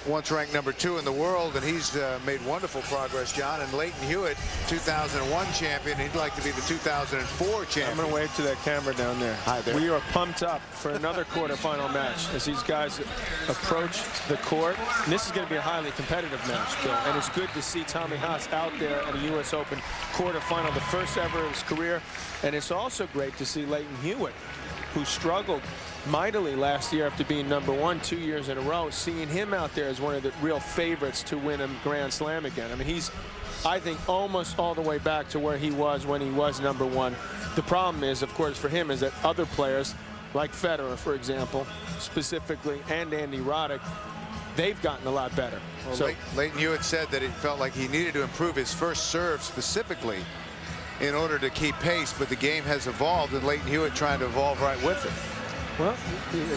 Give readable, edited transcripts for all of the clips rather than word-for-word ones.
once ranked #2 in the world, and he's made wonderful progress, John. And Lleyton Hewitt, 2001 champion. He'd like to be the 2004 champion. I'm going to wave to that camera down there. Hi there. We are pumped up for another quarterfinal match as these guys approach the court. And this is going to be a highly competitive match, Bill. And it's good to see Tommy Haas out there at a U.S. Open quarterfinal, the first ever of his career. And it's also great to see Lleyton Hewitt, who struggled mightily last year after being #1 2 years in a row, seeing him out there as one of the real favorites to win a Grand Slam again. I mean, he's, I think, almost all the way back to where he was when he was #1. The problem is, of course, for him is that other players, like Federer, for example, specifically, and Andy Roddick, they've gotten a lot better. Well, so Lleyton Hewitt said that he felt like he needed to improve his first serve specifically in order to keep pace, but the game has evolved, and Lleyton Hewitt trying to evolve right with it. Well,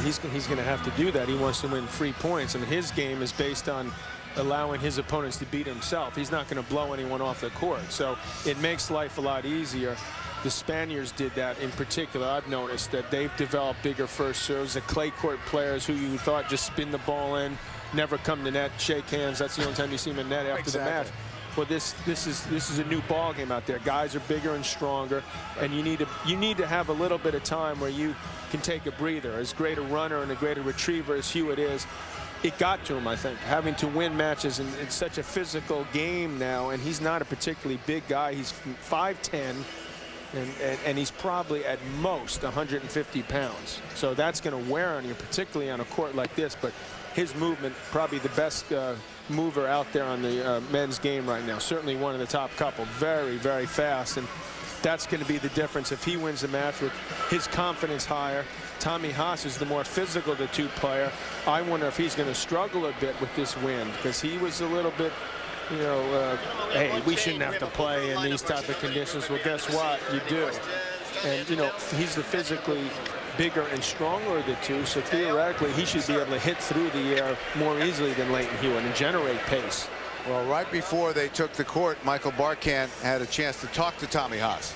he's going to have to do that. He wants to win 3 points. I mean, his game is based on allowing his opponents to beat himself. He's not going to blow anyone off the court. So it makes life a lot easier. The Spaniards did that in particular. I've noticed that they've developed bigger first serves. The clay court players who you thought just spin the ball in, never come to net, shake hands. That's the only time you see them in net after the match. Well, this is a new ball game out there. Guys are bigger and stronger, and you need to have a little bit of time where you can take a breather. As great a runner and a great a retriever as Hewitt is, it got to him, I think, having to win matches in such a physical game now. And he's not a particularly big guy. He's 5'10", and he's probably at most 150 pounds. So that's going to wear on you, particularly on a court like this. But his movement, probably the best mover out there on the men's game right now. Certainly one of the top couple. Very, very fast. And that's going to be the difference if he wins the match with his confidence higher. Tommy Haas is the more physical of the two player. I wonder if he's going to struggle a bit with this win, because he was a little bit, you know, hey, we shouldn't have to play in these type of conditions. Well, guess what? You do. And, you know, he's the physically bigger and stronger of the two, so theoretically he should be able to hit through the air more easily than Lleyton Hewitt and generate pace. Well, right before they took the court, Michael Barkan had a chance to talk to Tommy Haas.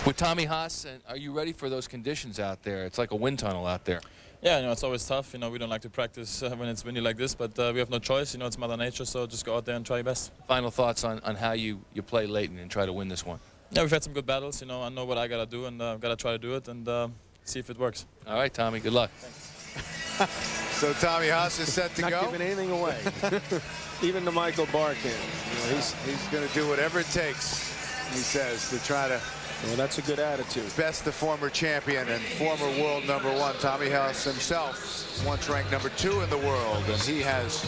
With Tommy Haas, are you ready for those conditions out there? It's like a wind tunnel out there. Yeah, you know, it's always tough. You know, we don't like to practice when it's windy like this, but we have no choice. You know, it's Mother Nature, so just go out there and try your best. Final thoughts on how you play Lleyton and try to win this one? Yeah, we've had some good battles. You know, I know what I got to do, and I've got to try to do it and see if it works. All right, Tommy, good luck. Thanks. So Tommy Haas is set to Not go. giving anything away. Even to Michael Barkan. You know, he's going to do whatever it takes, he says, to try to Well, that's a good attitude. best the former champion and former world #1. Tommy Haas himself, once ranked #2 in the world, and he has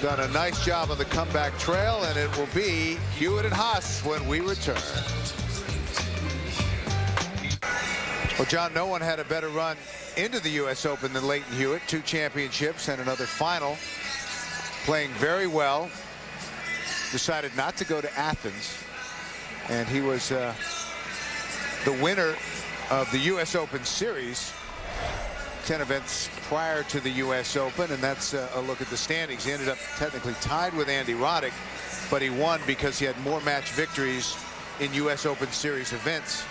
done a nice job on the comeback trail, and it will be Hewitt and Haas when we return. Well, John, no one had a better run into the U.S. Open than Lleyton Hewitt. 2 championships and another final. Playing very well. Decided not to go to Athens, and he was the winner of the U.S. Open series. 10 events prior to the U.S. Open, and that's a look at the standings. He ended up technically tied with Andy Roddick, but he won because he had more match victories in U.S. Open series events.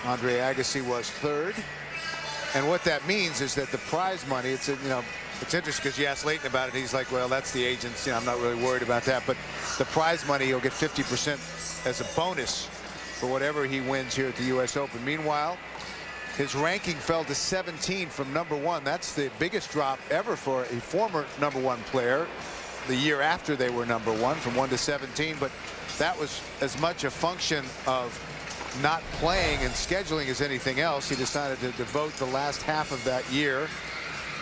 Andre Agassi was 3rd, and what that means is that the prize money, it's interesting because you asked Lleyton about it, he's like, well, that's the agents, I'm not really worried about that, but the prize money, he'll get 50% as a bonus for whatever he wins here at the U.S. Open. Meanwhile, his ranking fell to 17 from #1. That's the biggest drop ever for a former #1 player. The year after they were #1, from 1 to 17, but that was as much a function of not playing and scheduling as anything else. He decided to devote the last half of that year,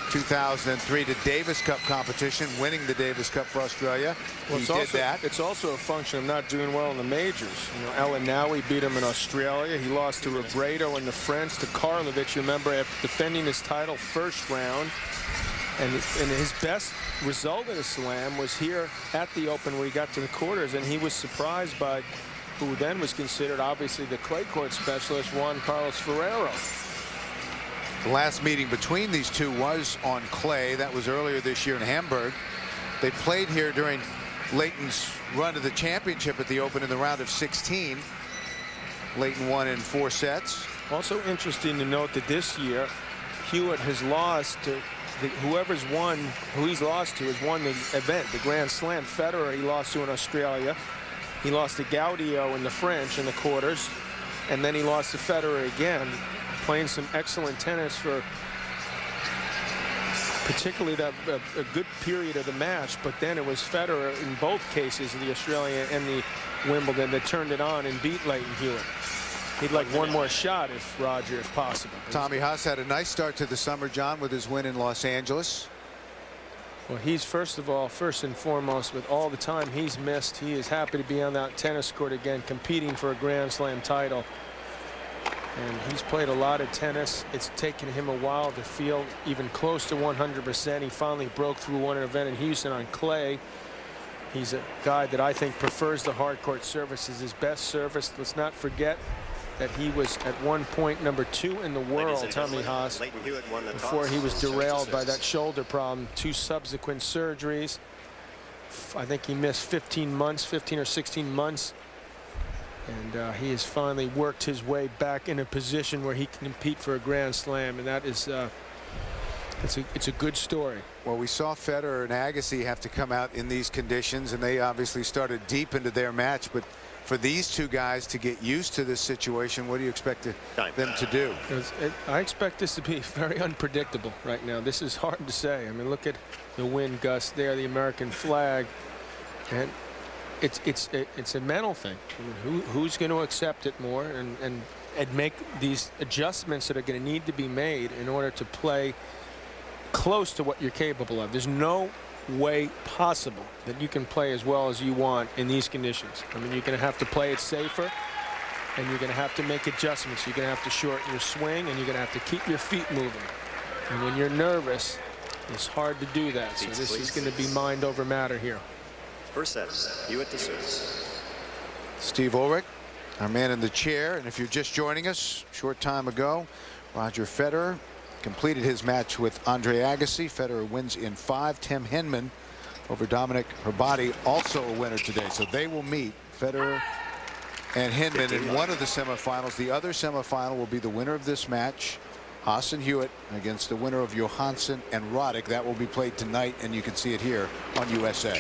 2003, to Davis Cup competition, winning the Davis Cup for Australia. Well, he did that. It's also a function of not doing well in the majors. You know, Ellen Nowie beat him in Australia. He lost to Robredo in the French, to Karlovic, remember, after defending his title first round. And his best result in a slam was here at the Open, where he got to the quarters, and he was surprised by who then was considered obviously the clay court specialist, Juan Carlos Ferrero. The last meeting between these two was on clay. That was earlier this year in Hamburg. They played here during Lleyton's run to the championship at the Open in the round of 16. Lleyton won in 4 sets. Also interesting to note that this year, Hewitt has lost to whoever's won, who he's lost to, has won the event, the Grand Slam. Federer, he lost to in Australia. He lost to Gaudio in the French in the quarters. And then he lost to Federer again, playing some excellent tennis for particularly a good period of the match. But then it was Federer in both cases, the Australia and the Wimbledon, that turned it on and beat Lleyton Hewitt. He'd like one more shot if Roger, if possible. Tommy Haas had a nice start to the summer, John, with his win in Los Angeles. Well, he's first and foremost, with all the time he's missed, he is happy to be on that tennis court again, competing for a Grand Slam title. And he's played a lot of tennis. It's taken him a while to feel even close to 100%. He finally broke through one event in Houston on clay. He's a guy that I think prefers the hard court service as his best service. Let's not forget that he was at one point #2 in the world, Tommy Haas, before he was derailed by that shoulder problem, 2 subsequent surgeries. I think he missed 15 or 16 months. And he has finally worked his way back in a position where he can compete for a Grand Slam, and that is it's a good story. Well, we saw Federer and Agassi have to come out in these conditions, and they obviously started deep into their match. But for these two guys to get used to this situation, what do you expect them to do? I expect this to be very unpredictable right now. This is hard to say. I mean, look at the wind gust there, the American flag, and it's a mental thing. I mean, who's going to accept it more and make these adjustments that are going to need to be made in order to play close to what you're capable of. There's no way possible that you can play as well as you want in these conditions. I mean, you're going to have to play it safer, and you're going to have to make adjustments. You're going to have to shorten your swing, and you're going to have to keep your feet moving. And when you're nervous, it's hard to do that. So this is going to be mind over matter here. First set, Hewitt to serve. Steve Ulrich, our man in the chair. And if you're just joining us, short time ago, Roger Federer completed his match with Andre Agassi. Federer wins in 5. Tim Henman over Dominic Herbati, also a winner today. So they will meet, Federer and Henman, in one of the semifinals. The other semifinal will be the winner of this match, Haas and Hewitt, against the winner of Johansson and Roddick. That will be played tonight, and you can see it here on USA.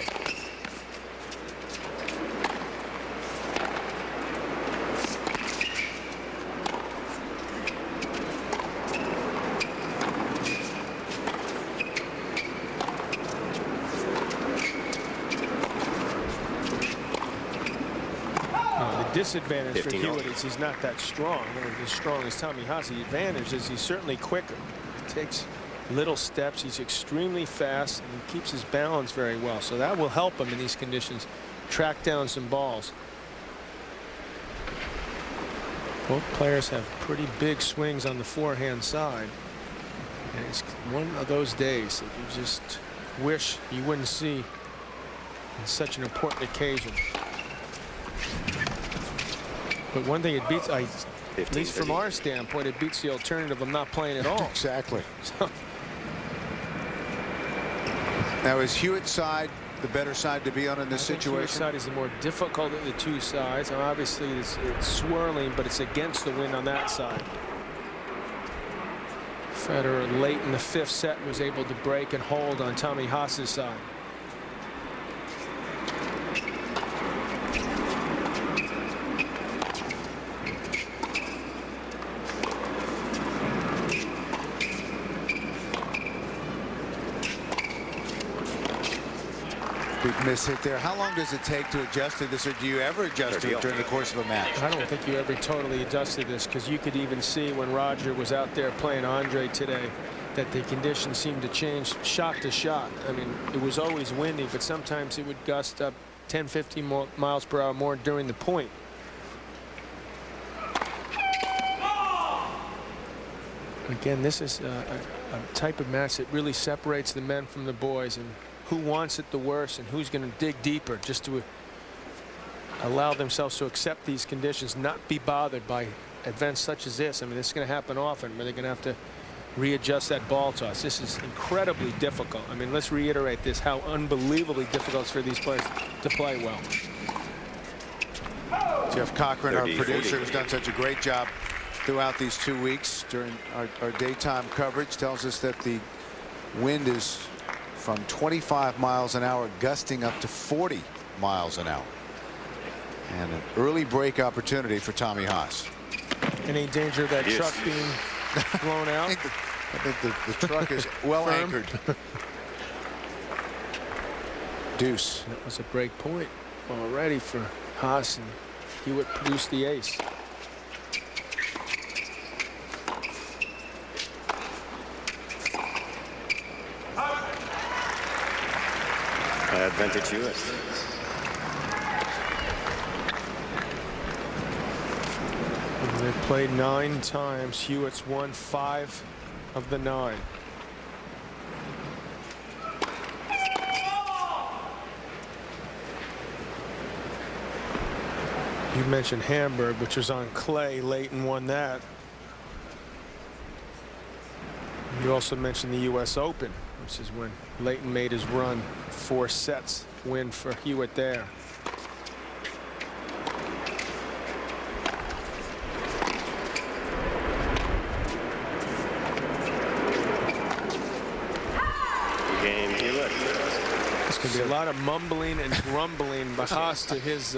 Disadvantage for Hewitt is he's not that strong, as strong as Tommy Haas. The advantage is he's certainly quicker. He takes little steps. He's extremely fast, and he keeps his balance very well. So that will help him in these conditions track down some balls. Both players have pretty big swings on the forehand side, and it's one of those days that you just wish you wouldn't see on such an important occasion. But one thing it beats, at least from our standpoint, it beats the alternative of not playing at all. Exactly. Now, is Hewitt's side the better side to be on in this situation? Hewitt's side is the more difficult of the two sides. Now, obviously, it's swirling, but it's against the wind on that side. Federer late in the 5th set was able to break and hold on Tommy Haas's side. Big miss hit there. How long does it take to adjust to this, or do you ever adjust to it during the course of a match? I don't think you ever totally adjusted this, because you could even see when Roger was out there playing Andre today that the conditions seemed to change shot to shot. I mean, it was always windy, but sometimes it would gust up 10, 15 miles per hour more during the point. Again, this is a type of match that really separates the men from the boys, and who wants it the worst and who's going to dig deeper just to allow themselves to accept these conditions, not be bothered by events such as this. I mean, this is going to happen often where they're going to have to readjust that ball toss. This is incredibly difficult. I mean, let's reiterate this, how unbelievably difficult it's for these players to play well. Jeff Cochran, our producer, who's done such a great job throughout these 2 weeks during our daytime coverage, tells us that the Wind is from 25 miles an hour, gusting up to 40 miles an hour. And an early break opportunity for Tommy Haas. Any danger of that Yes. truck being blown out? I think the truck is well Firm. anchored. Deuce. That was a break point already for Haas, and Hewitt produced the ace. Advantage Hewitt. They've played 9 times. Hewitt's won 5 of the 9. You mentioned Hamburg, which was on clay. Lleyton won that. You also mentioned the U.S. Open, which is when Lleyton made his run. 4 sets win for Hewitt there. Game Hewitt. There's going to be a lot of mumbling and grumbling by Haas to his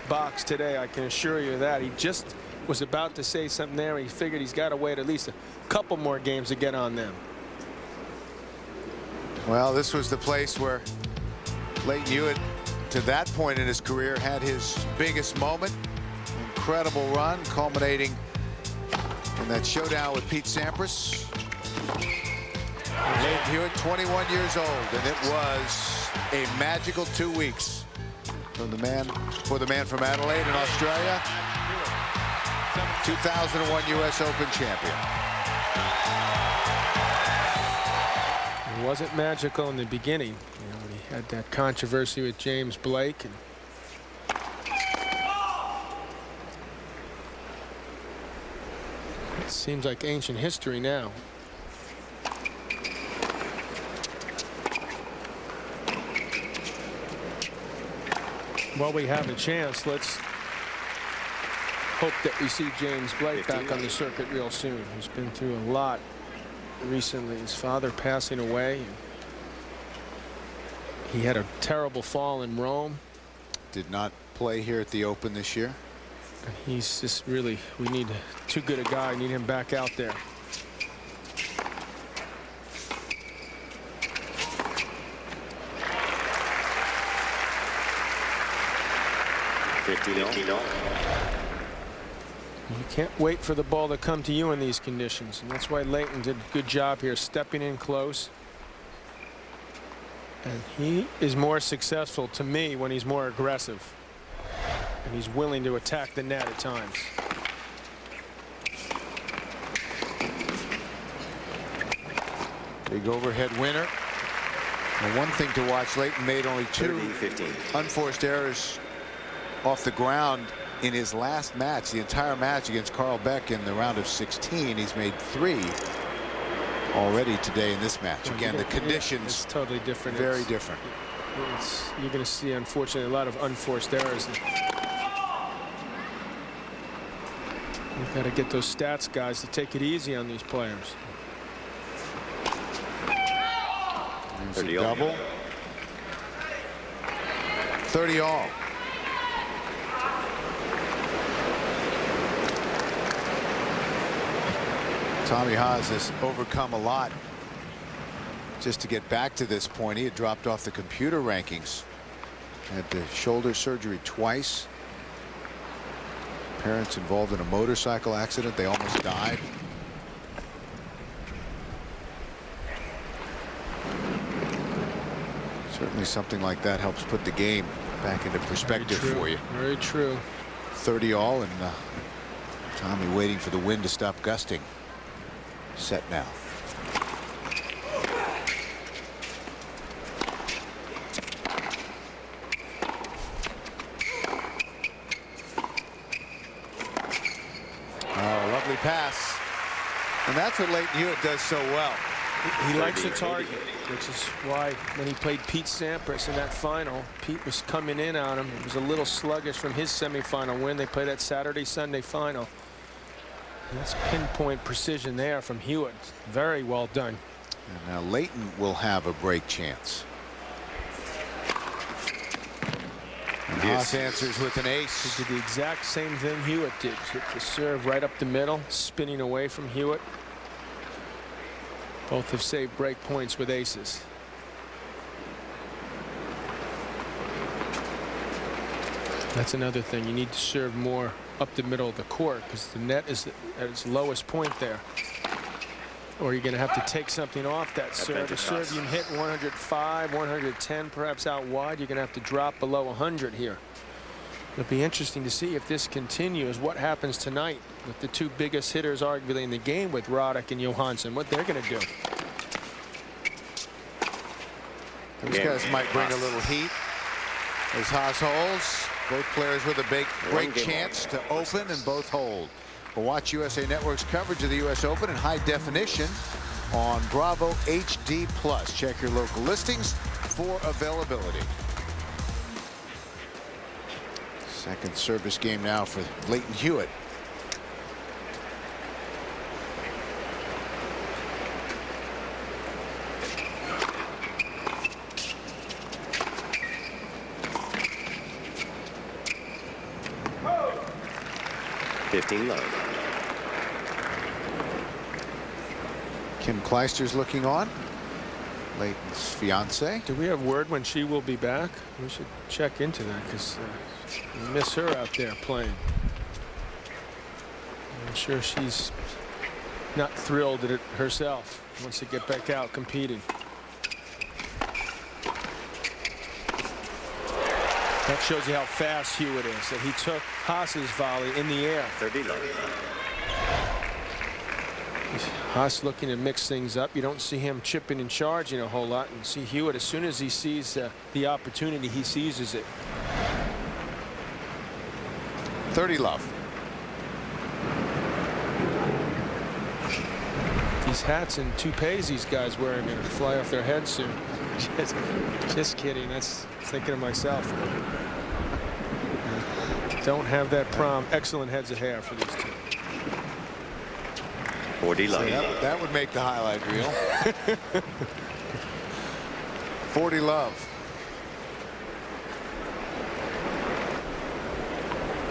box today. I can assure you that. He just was about to say something there. He figured he's got to wait at least a couple more games to get on them. Well, this was the place where Lleyton Hewitt, to that point in his career, had his biggest moment. Incredible run, culminating in that showdown with Pete Sampras. Lleyton Hewitt, 21 years old, and it was a magical 2 weeks for the man from Adelaide in Australia, 2001 U.S. Open champion. It wasn't magical in the beginning, when he had that controversy with James Blake, and it seems like ancient history now. While we have a chance, let's hope that we see James Blake back on the circuit real soon. He's been through a lot recently. His father passing away. He had a terrible fall in Rome. Did not play here at the Open this year. He's just really, we need too good a guy. Need him back out there. You can't wait for the ball to come to you in these conditions, and that's why Lleyton did a good job here, stepping in close. And he is more successful to me when he's more aggressive, and he's willing to attack the net at times. Big overhead winner. And one thing to watch, Lleyton made only 2 unforced errors off the ground in his last match, the entire match against Carl Beck in the round of 16. He's made 3 already today in this match. Again, the conditions it's totally different. Very different. You're going to see, unfortunately, a lot of unforced errors. You've got to get those stats guys to take it easy on these players. There's a double. 30 all. Tommy Haas has overcome a lot just to get back to this point. He had dropped off the computer rankings. Had the shoulder surgery twice. Parents involved in a motorcycle accident. They almost died. Certainly something like that helps put the game back into perspective for you. Very true. 30 all, and Tommy waiting for the wind to stop gusting. Set now. Oh, lovely pass. And that's what Lleyton Hewitt does so well. He likes to target, which is why when he played Pete Sampras in that final, Pete was coming in on him. It was a little sluggish from his semifinal win. They played that Saturday-Sunday final. That's pinpoint precision there from Hewitt. Very well done. And now Lleyton will have a break chance. And Haas answers with an ace. He did the exact same thing Hewitt did. Hit the serve right up the middle, spinning away from Hewitt. Both have saved break points with aces. That's another thing. You need to serve more up the middle of the court because the net is at its lowest point there. Or you're going to have to take something off that serve. The serve you can hit 105, 110, perhaps out wide. You're going to have to drop below 100 here. It'll be interesting to see if this continues. What happens tonight with the two biggest hitters arguably in the game with Roddick and Johansson, what they're going to do. Those guys might bring a little heat as Haas holds. Both players with a break chance to open, and both hold. We'll watch USA Network's coverage of the U.S. Open in high definition on Bravo HD+. Check your local listings for availability. Second service game now for Lleyton Hewitt. Kim Kleister's looking on. Lleyton's fiance. Do we have word when she will be back? We should check into that because we miss her out there playing. I'm sure she's not thrilled at it herself. Wants to get back out competing. That shows you how fast Hewitt is. That he took Haas's volley in the air. 30 low. Haas looking to mix things up. You don't see him chipping and charging a whole lot. And see Hewitt, as soon as he sees the opportunity, he seizes it. 30 love. These hats and toupees these guys wearing are going to fly off their heads soon. Just kidding. That's thinking of myself. Don't have that prom. Excellent heads of hair for these two. 40 love. That would make the highlight reel. 40 love.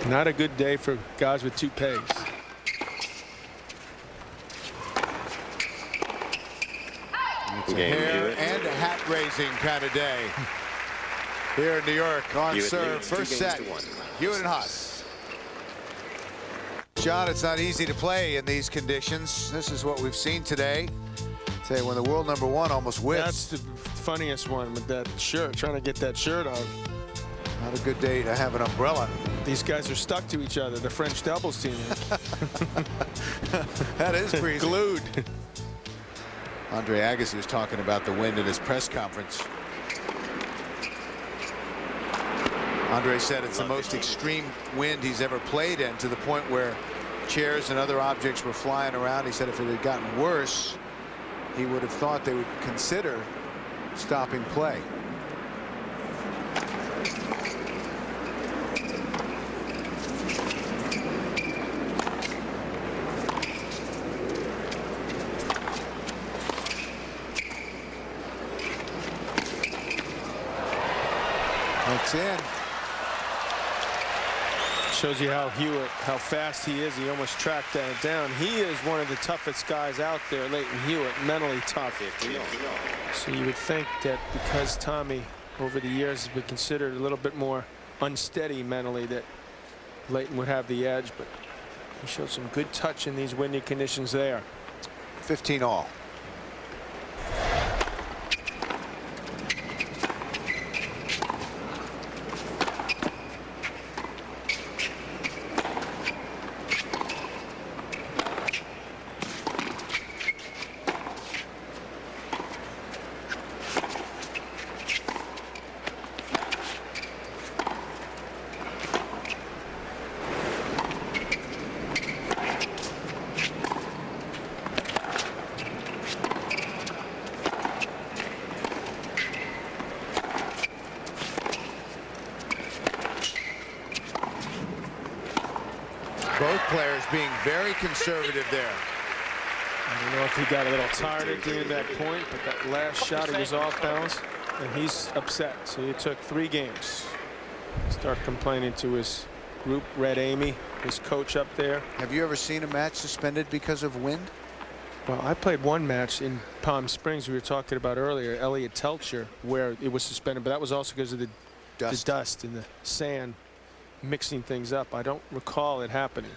Not a good day for guys with toupees. It's a hair and a hat raising kind of day here in New York on serve. First set, Hewitt and Haas. John, it's not easy to play in these conditions. This is what we've seen today. Say when the world #1 almost whiffs. That's the funniest one with that shirt, trying to get that shirt on. Not a good day to have an umbrella. These guys are stuck to each other, the French doubles team. That is freezing. Glued. Andre Agassi was talking about the wind in his press conference. Andre said it's the most extreme wind he's ever played in, to the point where chairs and other objects were flying around. He said if it had gotten worse, he would have thought they would consider stopping play. That's in. Shows you how Hewitt, how fast he is. He almost tracked that down. He is one of the toughest guys out there, Lleyton Hewitt, mentally tough. So you would think that because Tommy over the years has been considered a little bit more unsteady mentally, that Lleyton would have the edge, but he showed some good touch in these windy conditions there. 15 all. Both players being very conservative there. I don't know if he got a little tired at the end of that point, but that last shot he was off balance, and he's upset. So he took 3 games. Start complaining to his group, Red Amy, his coach up there. Have you ever seen a match suspended because of wind? Well, I played one match in Palm Springs we were talking about earlier, Elliott Telcher, where it was suspended, but that was also because of the dust and the sand mixing things up. I don't recall it happening.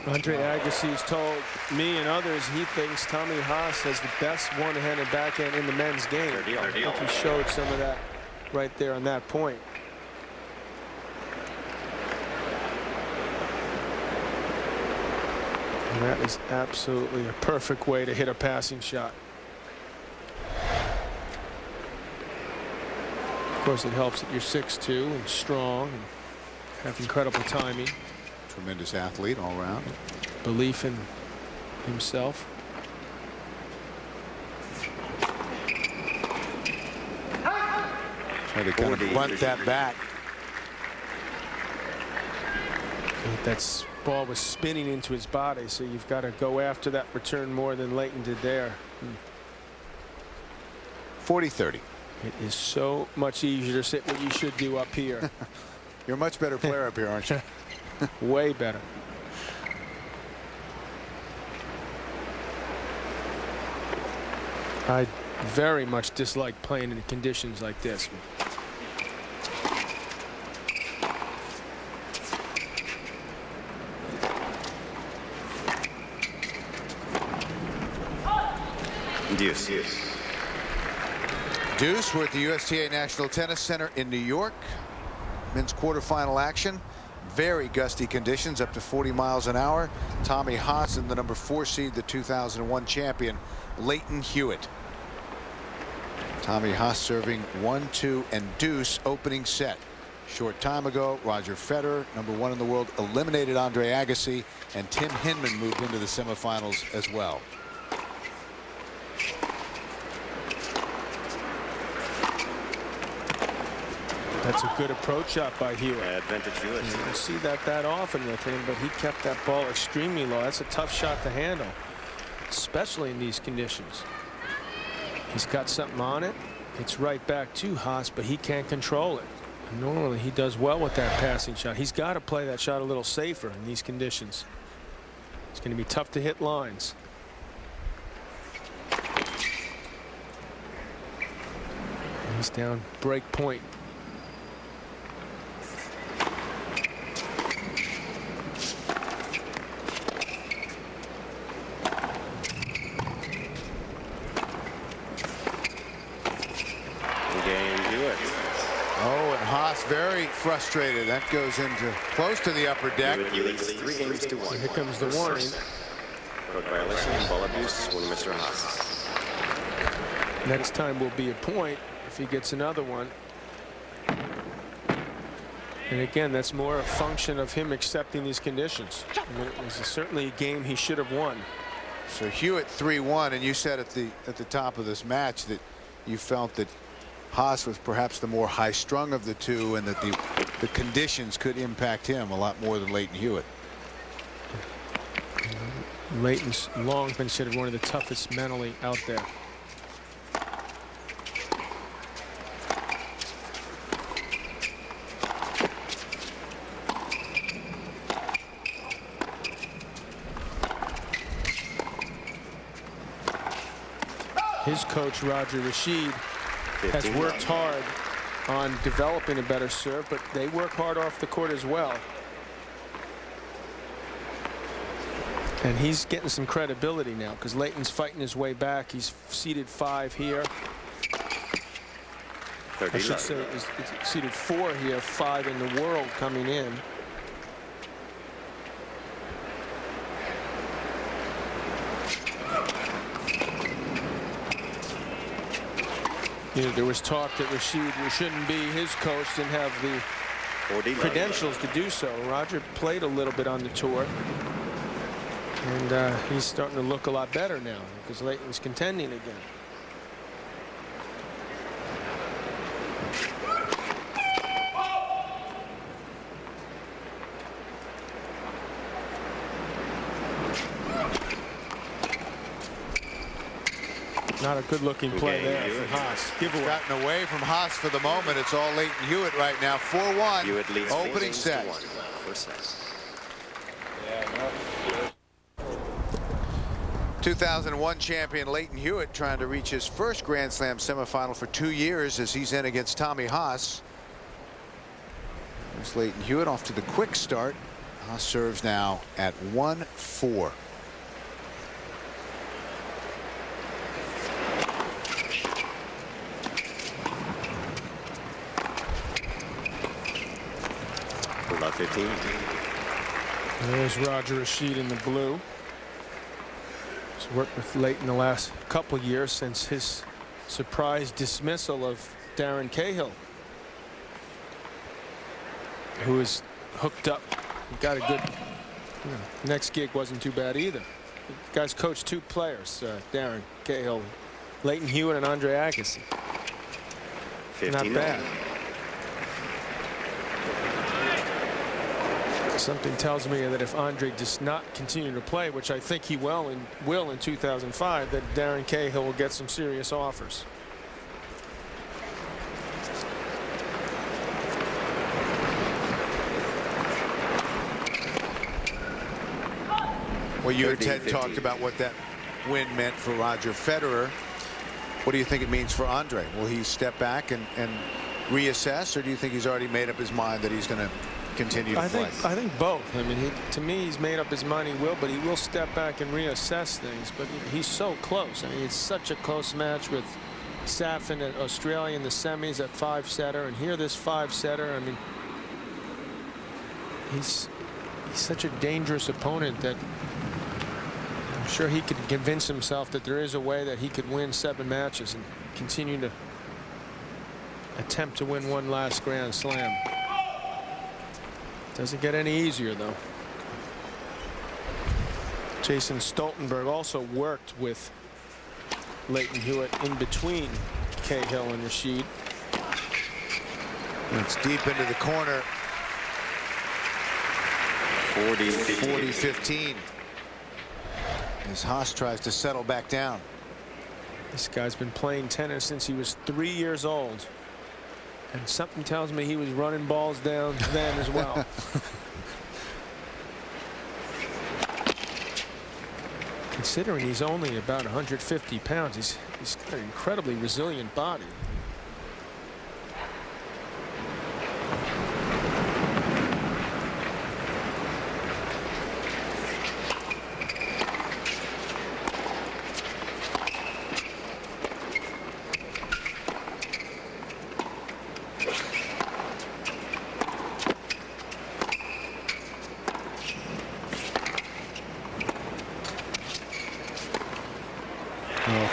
Andre Agassi's told me and others he thinks Tommy Haas has the best one-handed backhand in the men's game. I think he showed some of that right there on that point. And that is absolutely a perfect way to hit a passing shot. Of course, it helps that you're 6'2" and strong and have incredible timing. Tremendous athlete all around. Belief in himself. Try to kind of bunt that back. That ball was spinning into his body, so you've got to go after that return more than Lleyton did there. 40-30. It is so much easier to sit what you should do up here. You're a much better player up here, aren't you? Way better. I very much dislike playing in conditions like this. Deuce. Deuce, we're at the USTA National Tennis Center in New York. Men's quarterfinal action. Very gusty conditions, up to 40 miles an hour. Tommy Haas and the number 4 seed, the 2001 champion, Lleyton Hewitt. Tommy Haas serving 1-2 and deuce opening set. Short time ago, Roger Federer, number 1 in the world, eliminated Andre Agassi, and Tim Hinman moved into the semifinals as well. That's a good approach shot by Hewitt. Advantage Hewitt. You don't see that often with him, but he kept that ball extremely low. That's a tough shot to handle, especially in these conditions. He's got something on it. It's right back to Haas, but he can't control it. And normally he does well with that passing shot. He's got to play that shot a little safer in these conditions. It's going to be tough to hit lines. He's down break point. Very frustrated. That goes into close to the upper deck. He leads 3 games to 1. Here comes the warning. Court violation, ball abuse, one Mr. Haas. Next time will be a point if he gets another one. And again, that's more a function of him accepting these conditions. I mean, it was certainly a game he should have won. So Hewitt 3-1, and you said at the top of this match that you felt that Haas was perhaps the more high-strung of the two, and that the conditions could impact him a lot more than Lleyton Hewitt. Lleyton's long been considered one of the toughest mentally out there. His coach, Roger Rashid, has worked hard on developing a better serve, but they work hard off the court as well. And he's getting some credibility now because Lleyton's fighting his way back. He's seeded 5 here. I should say it's seeded 4 here, 5 in the world coming in. You know, there was talk that Rashid shouldn't be his coach, didn't have the credentials to do so. Roger played a little bit on the tour, and he's starting to look a lot better now because Lleyton's contending again. Not a good-looking play there for Haas. Giveaway. Gotten away from Haas for the moment. It's all Lleyton Hewitt right now. 4-1. Hewitt leads opening set. First set. 2001 champion Lleyton Hewitt trying to reach his first Grand Slam semifinal for 2 years as he's in against Tommy Haas. There's Lleyton Hewitt off to the quick start. Haas serves now at 1-4. About 15. There's Roger Rashid in the blue. He's worked with Lleyton the last couple years since his surprise dismissal of Darren Cahill, who is hooked up. He got a good, next gig wasn't too bad either. The guy's coached 2 players, Darren Cahill, Lleyton Hewitt and Andre Agassi. 15. Not bad. Something tells me that if Andre does not continue to play, which I think he will in 2005, that Darren Cahill will get some serious offers. Well, you and Ted talked about what that win meant for Roger Federer. What do you think it means for Andre? Will he step back and reassess, or do you think he's already made up his mind that he's going to continue to play? I think both. I mean, to me, he's made up his mind he will, but he will step back and reassess things. But he's so close. I mean, it's such a close match with Safin at Australia in the semis at 5-setter, and here this 5-setter. I mean, he's such a dangerous opponent that I'm sure he could convince himself that there is a way that he could win 7 matches and continue to attempt to win one last Grand Slam. Doesn't get any easier, though. Jason Stoltenberg also worked with Lleyton Hewitt in between Cahill and Rashid. It's deep into the corner. 40-15. As Haas tries to settle back down. This guy's been playing tennis since he was 3 years old. And something tells me he was running balls down then as well. Considering he's only about 150 pounds, he's got an incredibly resilient body.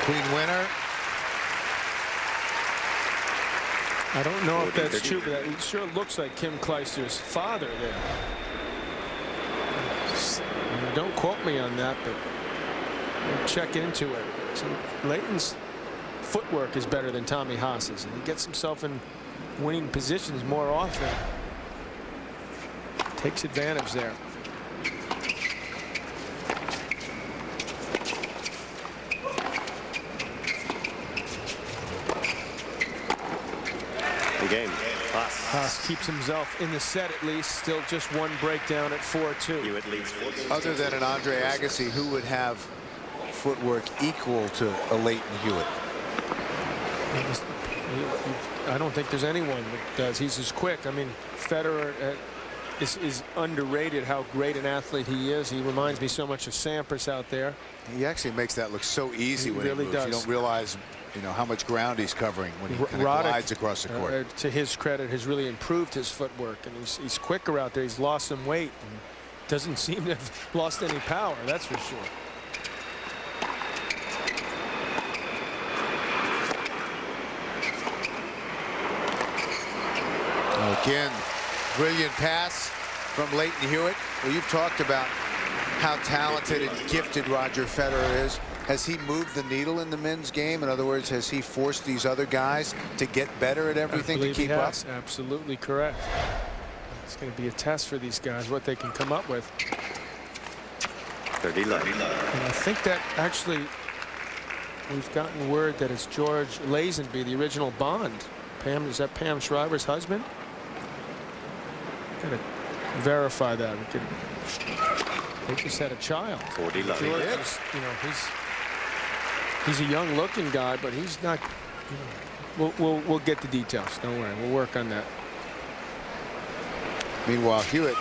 Queen winner. I don't know if that's true, but it sure looks like Kim Kleister's father there. Don't quote me on that, but we'll check into it. So Lleyton's footwork is better than Tommy Haas's, and he gets himself in winning positions more often. Takes advantage there. Game. Haas keeps himself in the set at least. Still just 1 breakdown at 4-2. Hewitt leads 4-2. Other than an Andre Agassi, who would have footwork equal to a Lleyton Hewitt? I don't think there's anyone that does. He's as quick. I mean, Federer is underrated how great an athlete he is. He reminds me so much of Sampras out there. He actually makes that look so easy when he moves. Does. You don't realize, how much ground he's covering when he kind of glides across the court. To his credit, has really improved his footwork, and he's quicker out there. He's lost some weight and doesn't seem to have lost any power, that's for sure. Again, Brilliant pass from Lleyton Hewitt. Well, you've talked about how talented and gifted Roger Federer is. Has he moved the needle in the men's game? In other words, has he forced these other guys to get better at everything to keep up? Absolutely correct. It's going to be a test for these guys, what they can come up with. 30 love. And I think that actually we've gotten word that it's George Lazenby, the original Bond. Pam, is that Pam Shriver's husband? Got to verify that. They just had a child. 40 love. George is, you know, he's a young-looking guy, but he's not. You know, we'll get the details. Don't worry. We'll work on that. Meanwhile, Hewitt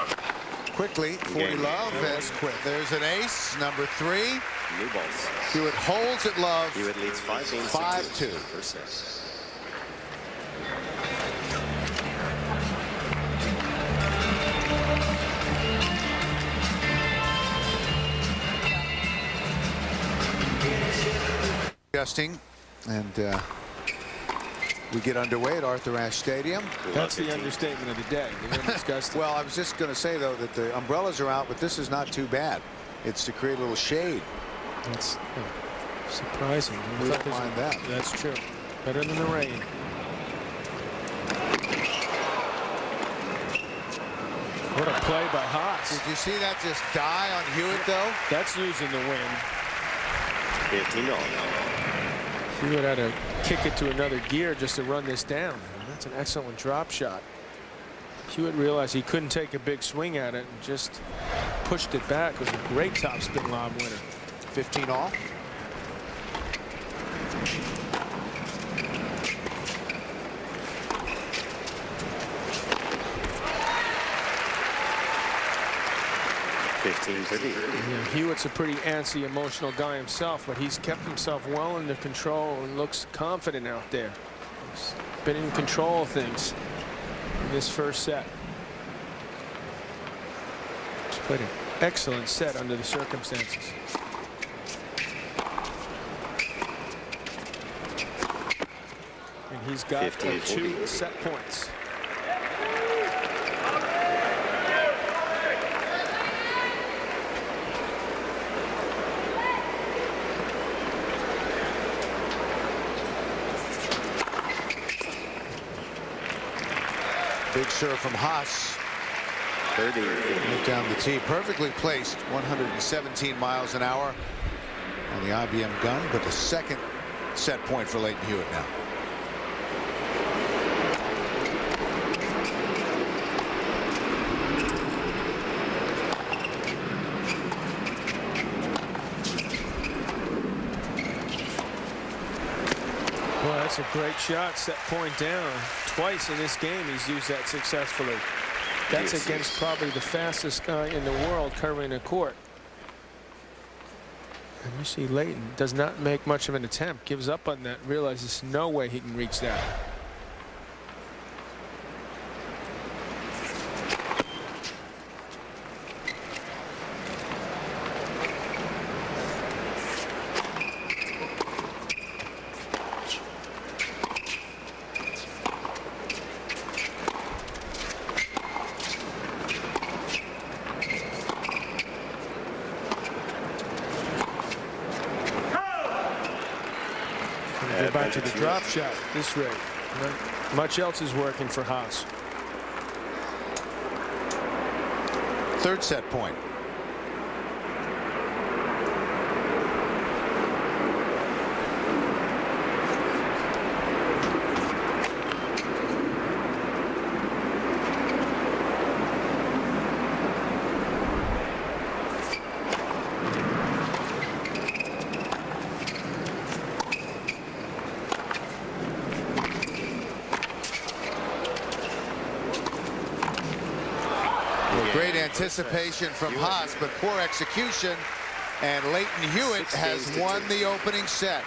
quickly 40 love, That and was quick. there's an ace, number 3. New balls. Hewitt holds at love. Hewitt leads 5 games 5-2. to 2. First set. Adjusting, and we get underway at Arthur Ashe Stadium. That's the understatement of the day. Well, I was just going to say, though, that the umbrellas are out, but this is not too bad. It's to create a little shade. That's surprising. We don't mind that. That's true. Better than the rain. What a play by Haas. Did you see that just die on Hewitt, though? That's using the wind. 15 all. Hewitt had to kick it to another gear just to run this down. And that's an excellent drop shot. Hewitt realized he couldn't take a big swing at it and just pushed it back. It was a great topspin lob winner. 15 all. Yeah, Hewitt's a pretty antsy, emotional guy himself, but he's kept himself well under control and looks confident out there. He's been in control of things in this first set. He's played an excellent set under the circumstances. And he's got 2 set points. Big serve from Haas. 30. Went down the tee, perfectly placed, 117 miles an hour on the IBM gun, but the second set point for Lleyton Hewitt now. Well, that's a great shot. Set point down. Twice in this game he's used that successfully. That's against probably the fastest guy in the world covering a court. And you see Lleyton does not make much of an attempt. Gives up on that. Realizes no way he can reach that. Go back to the drop shot at this rate. Not much else is working for Haas. Third set point. Great anticipation from Haas, but poor execution, and Lleyton Hewitt has won the opening set.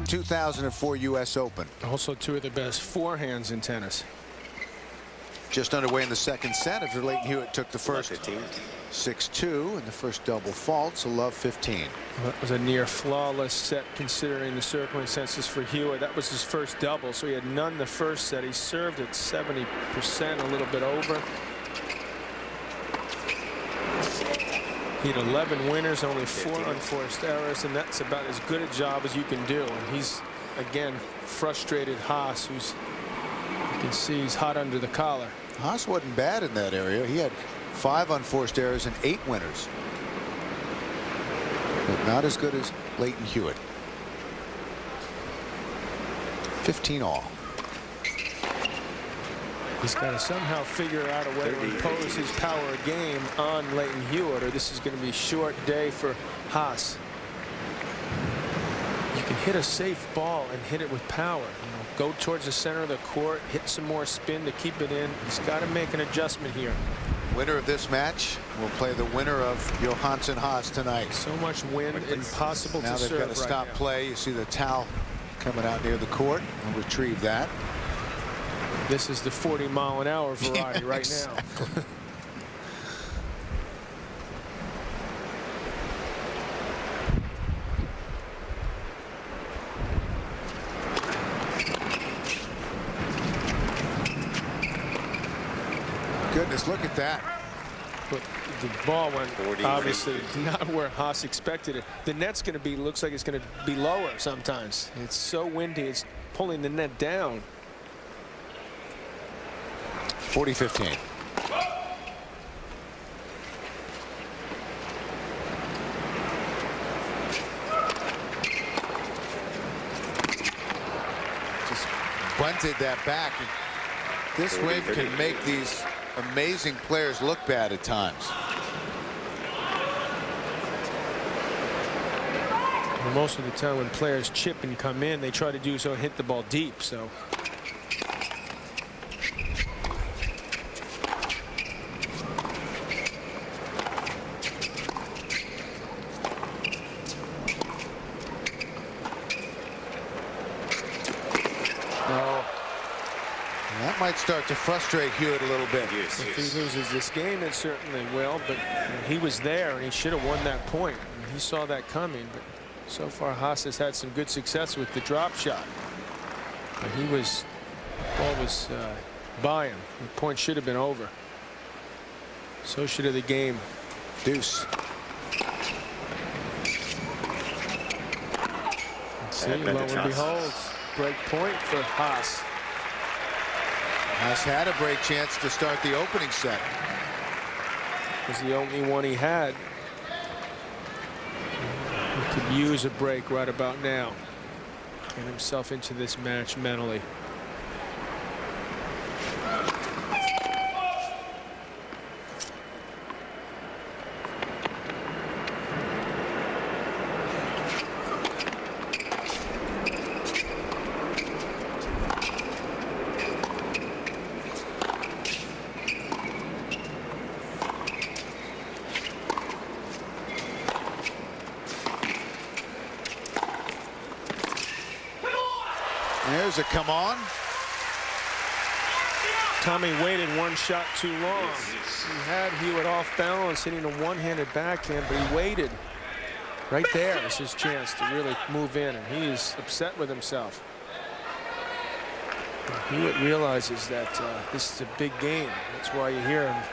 '2004 U.S. Open. Also 2 of the best forehands in tennis. Just underway in the second set after Lleyton Hewitt took the first 6-2 and the first double fault, so Love 15. Well, that was a near flawless set considering the circling census for Hewitt. That was his first double, so he had none the first set. He served at 70%, a little bit over. He had 11 winners, only 4 unforced errors, and that's about as good a job as you can do. And he's, again, frustrated Haas, who's, you can see he's hot under the collar. Haas wasn't bad in that area. He had 5 unforced errors and 8 winners. But not as good as Lleyton Hewitt. 15 all. He's got to somehow figure out a way to impose his power game on Lleyton Hewitt, or this is going to be a short day for Haas. You can hit a safe ball and hit it with power. You know, go towards the center of the court, hit some more spin to keep it in. He's got to make an adjustment here. Winner of this match will play the winner of Johansson Haas tonight. So much wind, impossible now to they've serve got to stop right play. You see the towel coming out near the court. I'll retrieve that. This is the 40-mile-an-hour variety right now. Goodness, look at that. But the ball went obviously not where Haas expected it. The net's going to be, looks like it's going to be lower sometimes. It's so windy, it's pulling the net down. 40-15. Just bunted that back. This wind can make these amazing players look bad at times. Well, most of the time when players chip and come in, they try to do so and hit the ball deep. So that might start to frustrate Hewitt a little bit. if he loses this game, it certainly will. But he was there, and he should have won that point. I mean, he saw that coming. But so far, Haas has had some good success with the drop shot. But he was, the ball was by him. The point should have been over. So should have the game. Deuce. See, lo and behold, break point for Haas. Haas had a break chance to start the opening set. It was the only one he had. He could use a break right about now. Get himself into this match mentally. There's a come on. Tommy waited one shot too long. He had Hewitt off balance, hitting a one-handed backhand, but he waited. Right there is his chance to really move in, and he is upset with himself. Hewitt realizes that this is a big game. That's why you hear him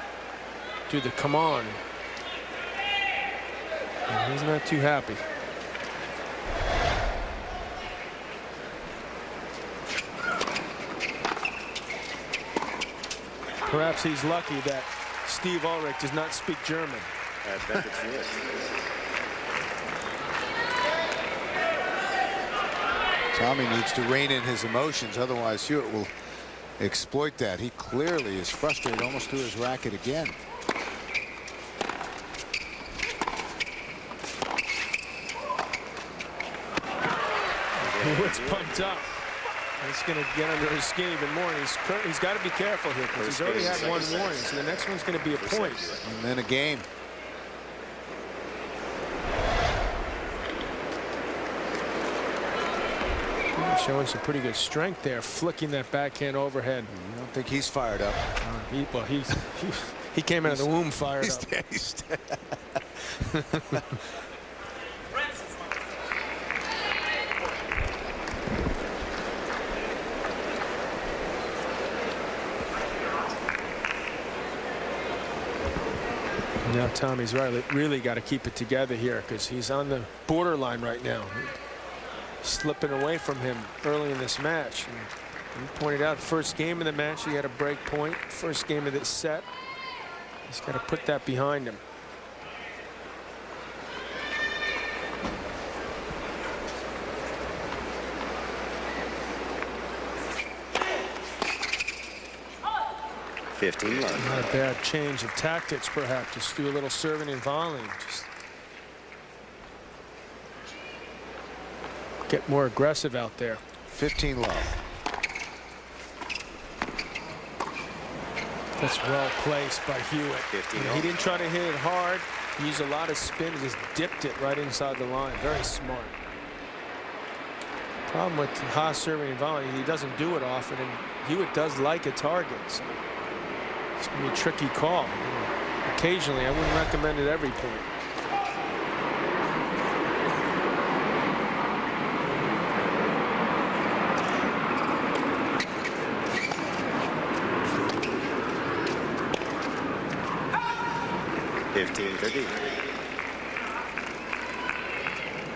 do the come on. And he's not too happy. Perhaps he's lucky that Steve Ulrich does not speak German. I bet it's it. Tommy needs to rein in his emotions, otherwise Hewitt will exploit that. He clearly is frustrated, almost threw his racket again. Hewitt's pumped up. It's going to get under his skin even more. He's got to be careful here because he's already had one warning, so the next one's going to be a point. And then a game. Showing some pretty good strength there, flicking that backhand overhead. You don't think he's fired up? He came out of the womb fired up. Now Tommy's really got to keep it together here because he's on the borderline right now. Slipping away from him early in this match. And he pointed out first game of the match he had a break point. First game of this set. He's got to put that behind him. Not a bad change of tactics, perhaps. Just do a little serving and volleying. Just get more aggressive out there. 15 love. That's well placed by Hewitt. He didn't try to hit it hard. He used a lot of spin and just dipped it right inside the line. Very smart. Problem with Haas serving and volleying, he doesn't do it often, and Hewitt does like a target. So it's going to be a tricky call. Occasionally, I wouldn't recommend it every point.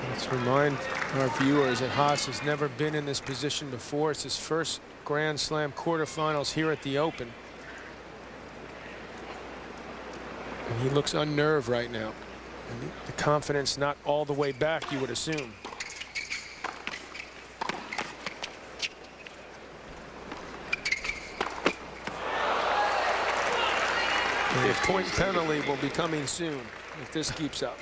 Let's remind our viewers that Haas has never been in this position before. It's his first Grand Slam quarterfinals here at the Open. And he looks unnerved right now. And the confidence not all the way back, you would assume. And the point penalty will be coming soon if this keeps up.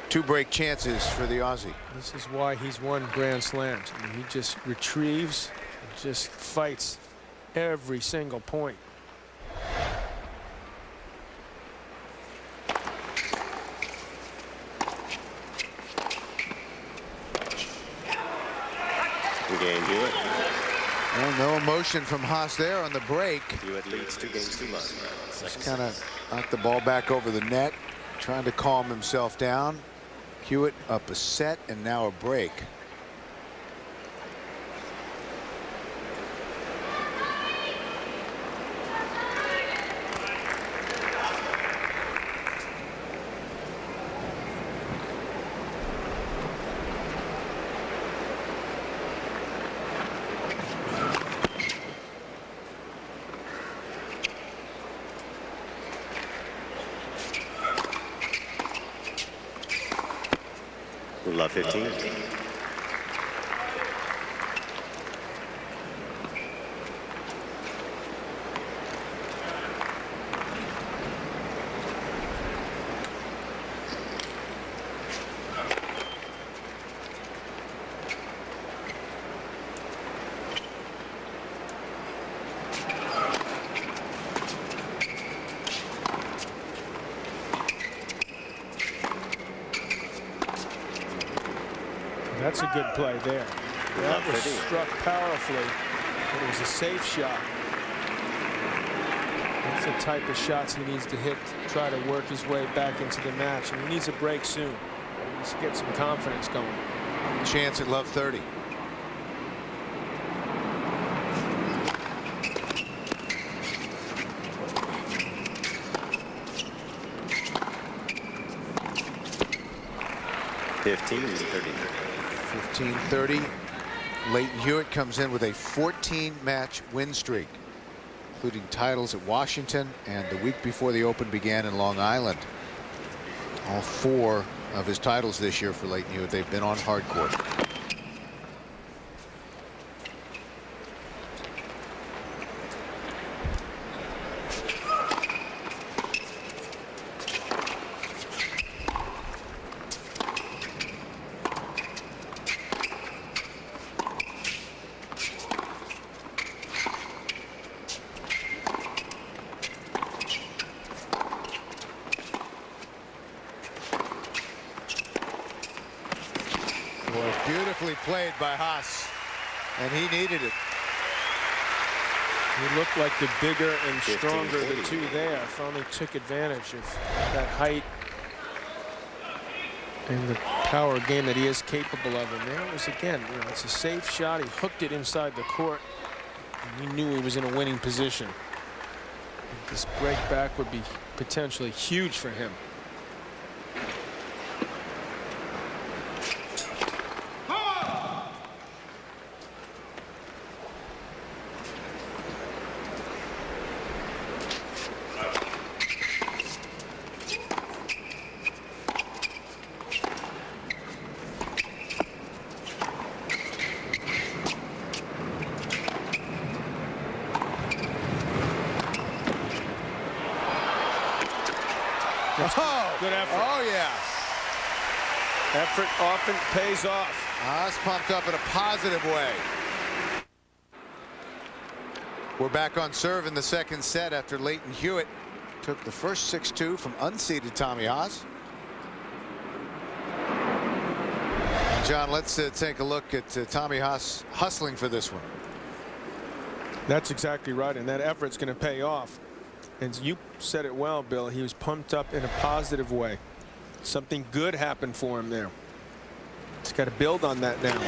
2 break chances for the Aussie. This is why he's won Grand Slams. I mean, he just retrieves, just fights every single point. Game Hewitt. Well, no emotion from Haas there on the break. Hewitt leads 2-1. Just kind of knocked the ball back over the net, trying to calm himself down. Hewitt up a set and now a break. Love 15. That's a good play there. That was struck powerfully, but it was a safe shot. That's the type of shots he needs to hit to try to work his way back into the match. And he needs a break soon. He needs to get some confidence going. Chance at love 30. $15-30. Lleyton Hewitt comes in with a 14-match win streak, including titles at Washington and the week before the Open began in Long Island. All 4 of his titles this year for Lleyton Hewitt, they've been on hard court. beautifully played by Haas, and he needed it. He looked like the bigger and 15, stronger of the 40. two there. Finally took advantage of that height and the power game that he is capable of. And there it was again, you know, it's a safe shot. He hooked it inside the court. And he knew he was in a winning position. And this break back would be potentially huge for him. Oh, Good effort. Oh, yeah. Effort often pays off. Haas pumped up in a positive way. We're back on serve in the second set after Lleyton Hewitt took the first 6-2 from unseeded Tommy Haas. John, let's take a look at Tommy Haas hustling for this one. That's exactly right, and that effort's going to pay off. And you said it well, Bill. He was pumped up in a positive way. Something good happened for him there. He's got to build on that now.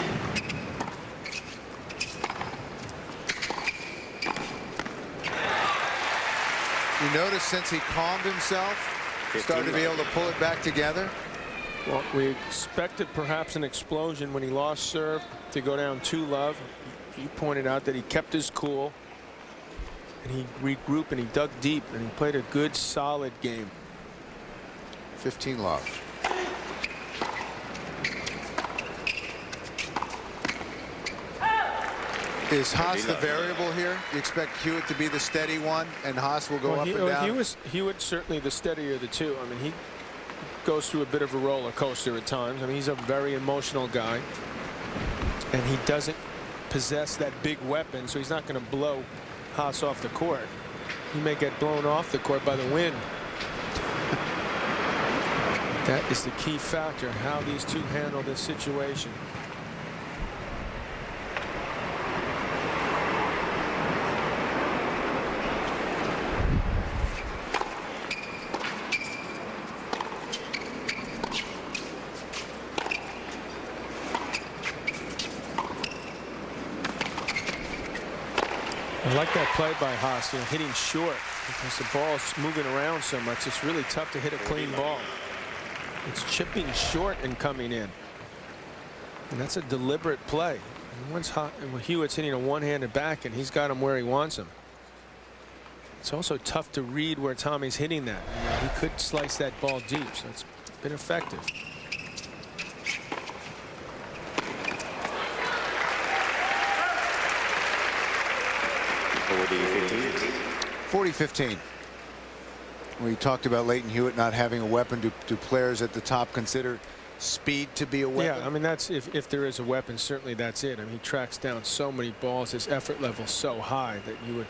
You notice since he calmed himself, he started to be able to pull it back together. Well, we expected perhaps an explosion when he lost serve to go down 2-love. You pointed out that he kept his cool. And he regrouped and he dug deep and he played a good solid game. 15-love. Is Haas the variable here? You expect Hewitt to be the steady one and Haas will go up and down? Hewitt certainly the steadier of the two. I mean, he goes through a bit of a roller coaster at times. I mean, he's a very emotional guy and he doesn't possess that big weapon, so he's not going to blow Haas off the court. He may get blown off the court by the wind. That is the key factor, how these two handle this situation. I like that play by Haas, you know, hitting short because the ball's moving around so much. It's really tough to hit a clean ball. It's chipping short and coming in. And that's a deliberate play. And once Hewitt's hitting a one-handed back and he's got him where he wants him. It's also tough to read where Tommy's hitting that. You know, he could slice that ball deep, so it's been effective. 40-15. We talked about Lleyton Hewitt not having a weapon. Do players at the top consider speed to be a weapon? Yeah, I mean, that's if there is a weapon, certainly that's it. I mean, he tracks down so many balls, his effort level so high that you would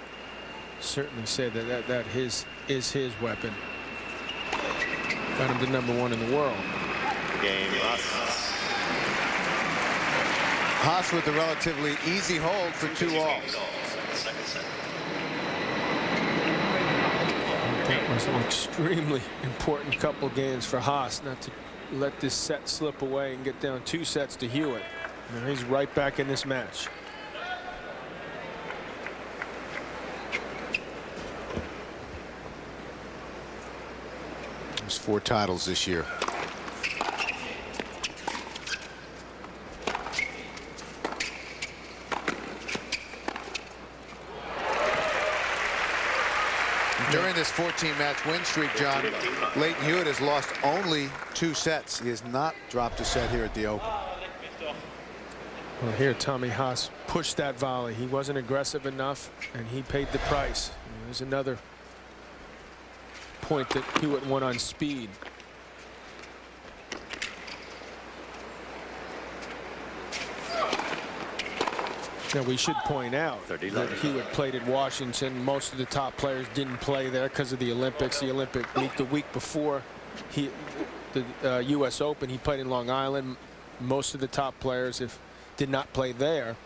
certainly say that is his weapon. Got him to #1 in the world. Game Haas with a relatively easy hold for 2-all. That was an extremely important couple games for Haas not to let this set slip away and get down 2 sets to Hewitt. And he's right back in this match. There's 4 titles this year. During this 14-match win streak, John, Lleyton Hewitt has lost only 2 sets. He has not dropped a set here at the Open. Well, here Tommy Haas pushed that volley. He wasn't aggressive enough, and he paid the price. There's another point that Hewitt won on speed. Now, we should point out that Hewitt played at Washington. Most of the top players didn't play there because of the Olympics. The Olympic week, the week before the U.S. Open, he played in Long Island. Most of the top players, if did not play there.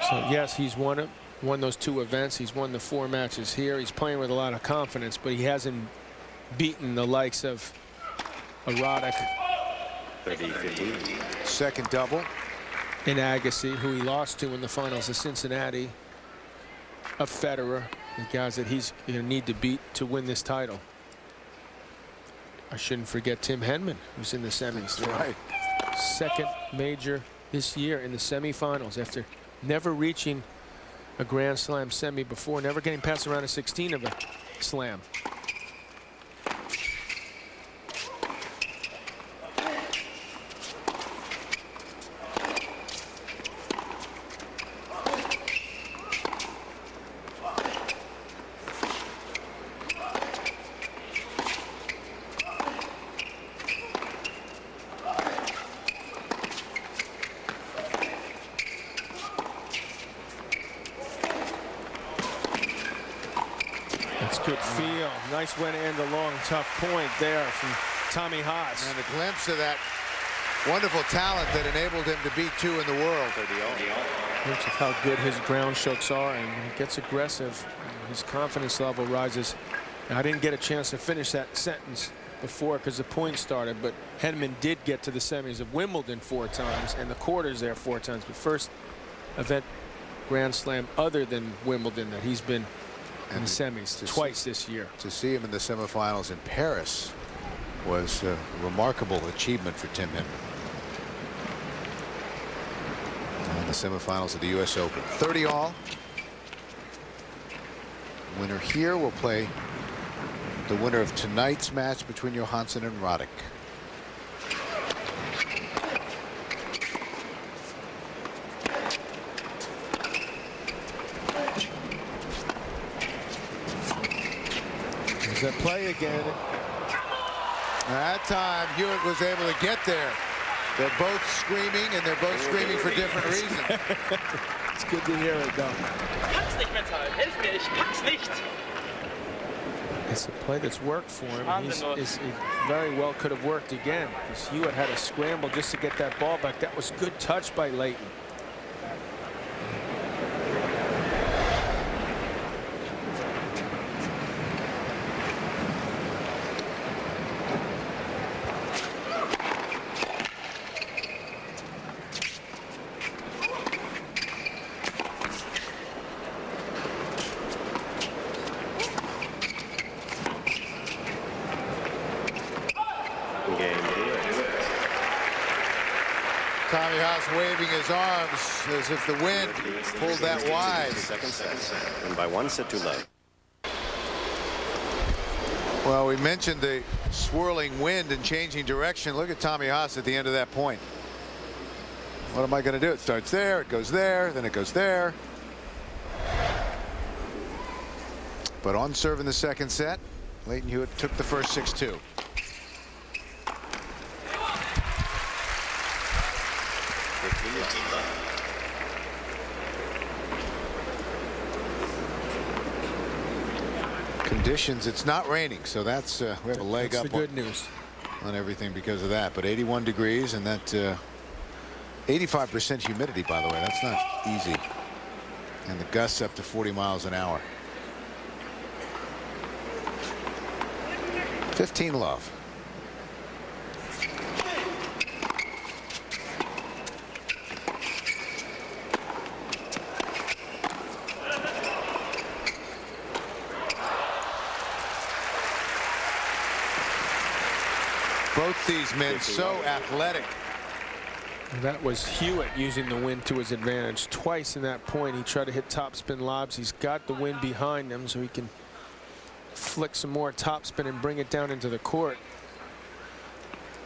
So yes, he's won those 2 events. He's won the 4 matches here. He's playing with a lot of confidence, but he hasn't beaten the likes of Roddick 30-15. Second double. and Agassi, who he lost to in the finals of Cincinnati, of Federer, the guys that he's going to need to beat to win this title. I shouldn't forget Tim Henman, who's in the semis. That's right. Second major this year in the semifinals after never reaching a Grand Slam semi before, never getting past the round of 16 of a slam. That's good feel. Nice way to end a long, tough point there from Tommy Haas. And a glimpse of that wonderful talent that enabled him to beat 2 in the world. Looks at how good his ground strokes are, and when he gets aggressive, his confidence level rises. Now, I didn't get a chance to finish that sentence before because the point started, but Henman did get to the semis of Wimbledon 4 times and the quarters there 4 times. But first event Grand Slam other than Wimbledon that he's been in the semis twice this year. To see him in the semifinals in Paris was a remarkable achievement for Tim Henman. And the semifinals of the U.S. Open. 30 all. Winner here will play the winner of tonight's match between Johansson and Roddick. There's that play again. That time Hewitt was able to get there. They're both screaming, and they're both screaming for different reasons. It's good to hear it, though. Pack's nicht, Mental. Hilf mir, ich pack's nicht. It's a play that's worked for him. It very well could have worked again. Because Hewitt had a scramble just to get that ball back. That was good touch by Lleyton. Tommy Haas waving his arms as if the wind pulled that wide. Second set, and by 1 set to love. Well, we mentioned the swirling wind and changing direction. Look at Tommy Haas at the end of that point. What am I going to do? It starts there, it goes there, then it goes there. But on serve in the second set, Lleyton Hewitt took the first 6-2. Conditions, it's not raining, so that's we have a leg That's up the good news on everything because of that. But 81 degrees and that 85% humidity, by the way. That's not easy. And the gusts up to 40 miles an hour. 15 love. Both these men so athletic. That was Hewitt using the wind to his advantage. Twice in that point he tried to hit topspin lobs. He's got the wind behind him so he can flick some more topspin and bring it down into the court.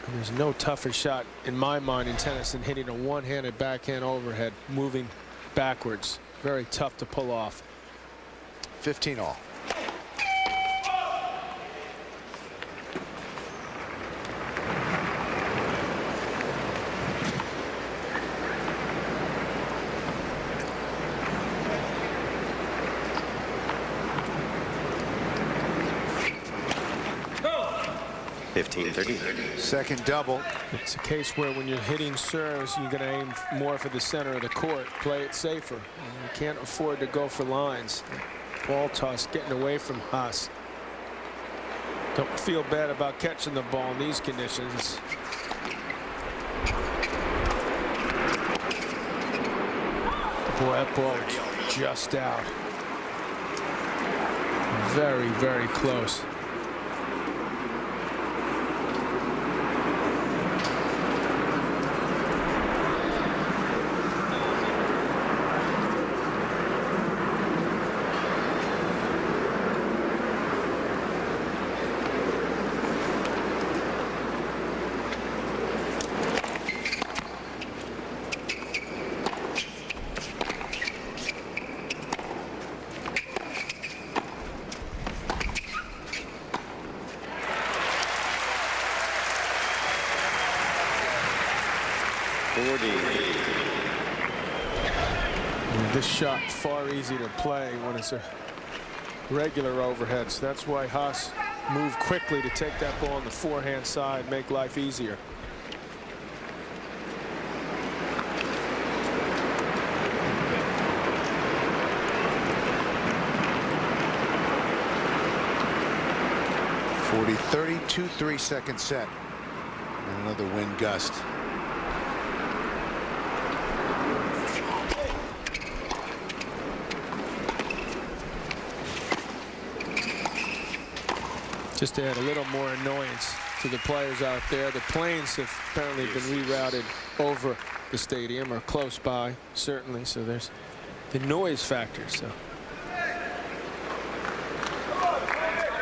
And there's no tougher shot in my mind in tennis than hitting a one-handed backhand overhead moving backwards. Very tough to pull off. 15 all. 15-13. Second double. It's a case where when you're hitting serves, you're going to aim more for the center of the court, play it safer. You can't afford to go for lines. Ball toss getting away from Haas. Don't feel bad about catching the ball in these conditions. Boy, that ball was just out. Very, very close. This shot far easier to play when it's a regular overhead. So that's why Haas moved quickly to take that ball on the forehand side, make life easier. .40-30, 2-3-second set. And another wind gust. Just to add a little more annoyance to the players out there. The planes have apparently been rerouted over the stadium or close by, certainly. So there's the noise factor. So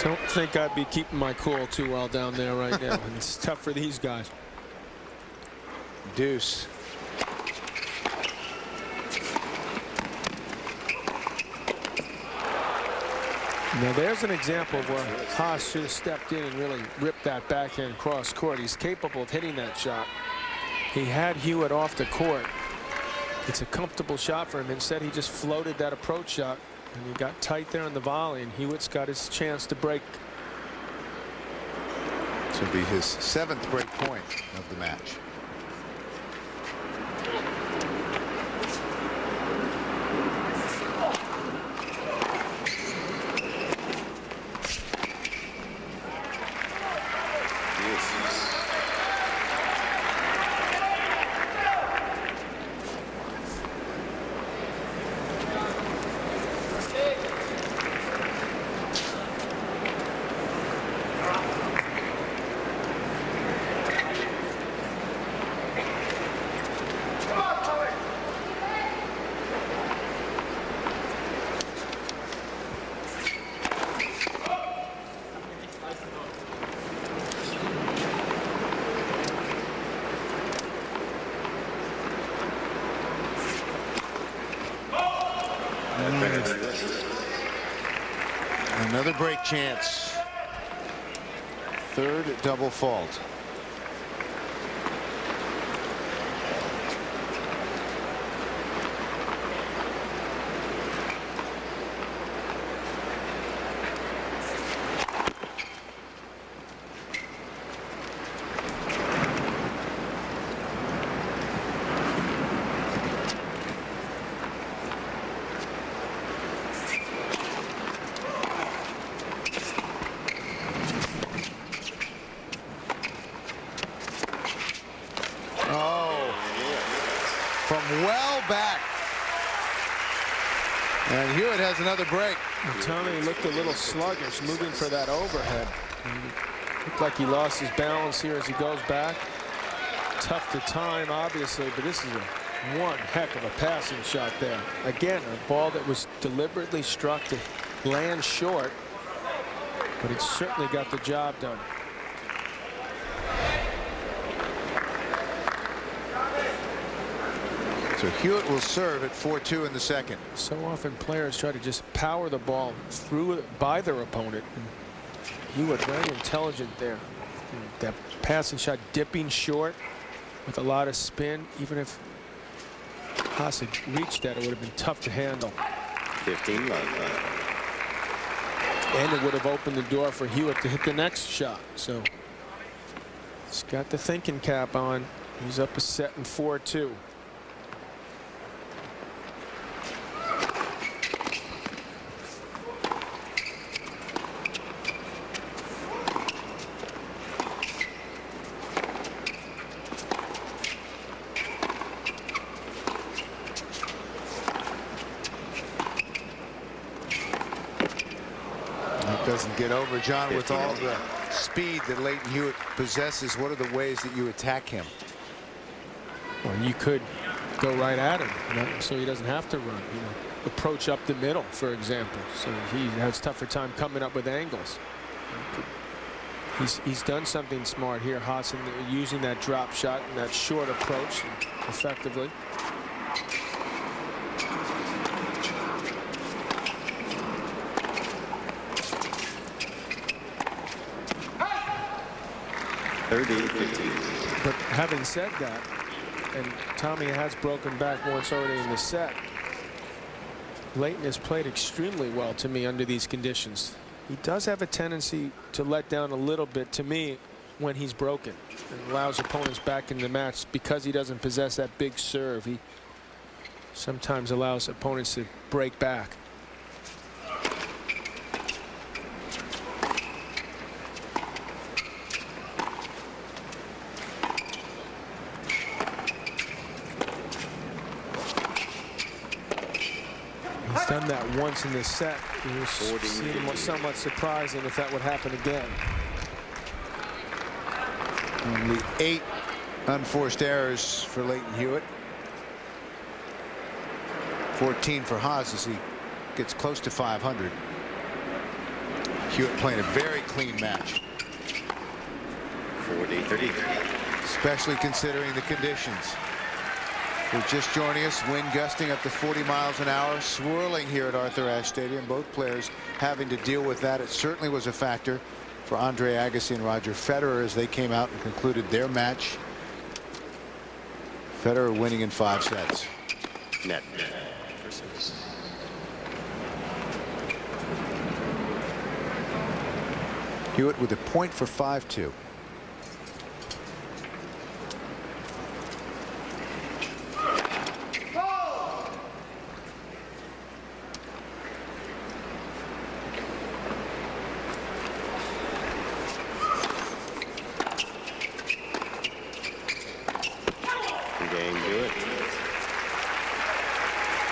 don't think I'd be keeping my cool too well down there right now. And it's tough for these guys. Deuce. Now there's an example where Haas should have stepped in and really ripped that backhand cross court. He's capable of hitting that shot. He had Hewitt off the court. It's a comfortable shot for him. Instead, he just floated that approach shot, and he got tight there on the volley, and Hewitt's got his chance to break. This will be his 7th break point of the match. Another break chance. 3rd double fault. From well back. And Hewitt has another break. Tommy looked a little sluggish moving for that overhead. Looked like he lost his balance here as he goes back. Tough to time, obviously, but this is one heck of a passing shot there. Again, a ball that was deliberately struck to land short, but it certainly got the job done. So Hewitt will serve at 4-2 in the second. So often players try to just power the ball through it by their opponent. And Hewitt very intelligent there. And that passing shot dipping short with a lot of spin. Even if Haas had reached that, it would have been tough to handle. 15 love. And it would have opened the door for Hewitt to hit the next shot. So He's got the thinking cap on. He's up a set in 4-2. Doesn't get over. John, with all the speed that Lleyton Hewitt possesses, what are the ways that you attack him? Well, you could go right at him, you know, so he doesn't have to run. You know, approach up the middle, for example, so he has tougher time coming up with angles. He's done something smart here, Haas, in using that drop shot and that short approach effectively. But having said that, and Tommy has broken back once already in the set, Lleyton has played extremely well to me under these conditions. He does have a tendency to let down a little bit to me when he's broken, and allows opponents back in the match because he doesn't possess that big serve. He sometimes allows opponents to break back. Done that once in this set. It was somewhat surprising if that would happen again. Only 8 unforced errors for Lleyton Hewitt. 14 for Haas as he gets close to 500. Hewitt playing a very clean match. 40-30. Especially considering the conditions. We're just joining us, wind gusting up to 40 miles an hour, swirling here at Arthur Ashe Stadium. Both players having to deal with that. It certainly was a factor for Andre Agassi and Roger Federer as they came out and concluded their match. Federer winning in 5 sets. Net for service. Hewitt with a point for 5-2.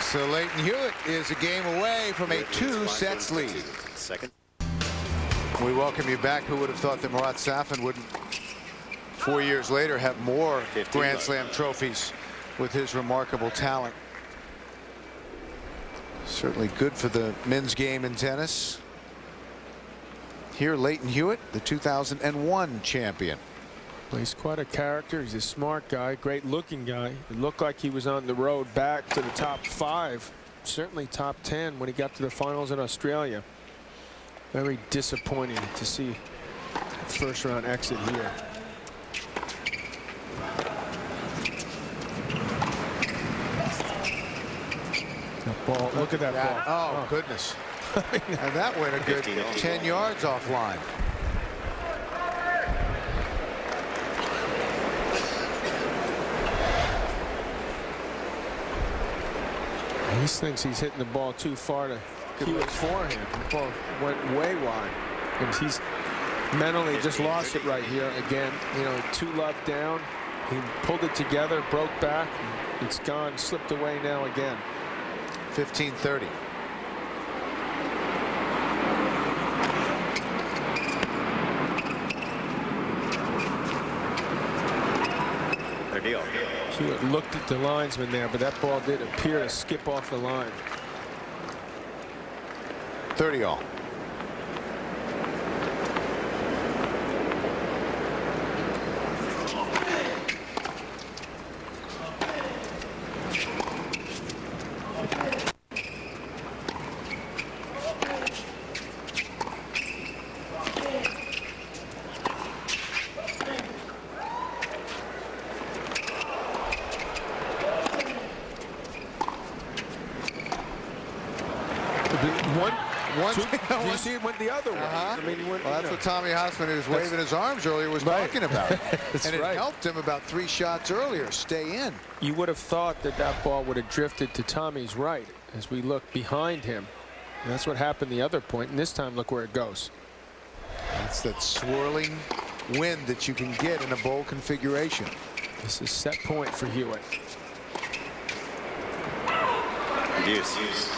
So Lleyton Hewitt is a game away from a 2 sets lead. Second. We welcome you back. Who would have thought that Murat Safin wouldn't 4 years later have more Grand Slam trophies with his remarkable talent. Certainly good for the men's game in tennis. Here Lleyton Hewitt, the 2001 champion. Well, he's quite a character. He's a smart guy, great looking guy. It looked like he was on the road back to the top 5, certainly top 10 when he got to the finals in Australia. Very disappointing to see a first round exit here. That ball, look at that ball. Oh, goodness. And that went a good 10 yards offline. He thinks he's hitting the ball too far to Hewitt's forehand. The ball went way wide. And he's mentally just lost it right here again. You know, 2 love down. He pulled it together, broke back. It's gone, slipped away now again. 15-30. Hewitt looked at the linesman there, but that ball did appear to skip off the line. 30 all. Do you see it went the other way? I mean, well, that's what Tommy Haas, when he was waving his arms earlier, was talking about. And it helped him about 3 shots earlier. Stay in. You would have thought that that ball would have drifted to Tommy's right as we look behind him. And that's what happened the other point. And this time, look where it goes. That's that swirling wind that you can get in a bowl configuration. This is set point for Hewitt. Deuce.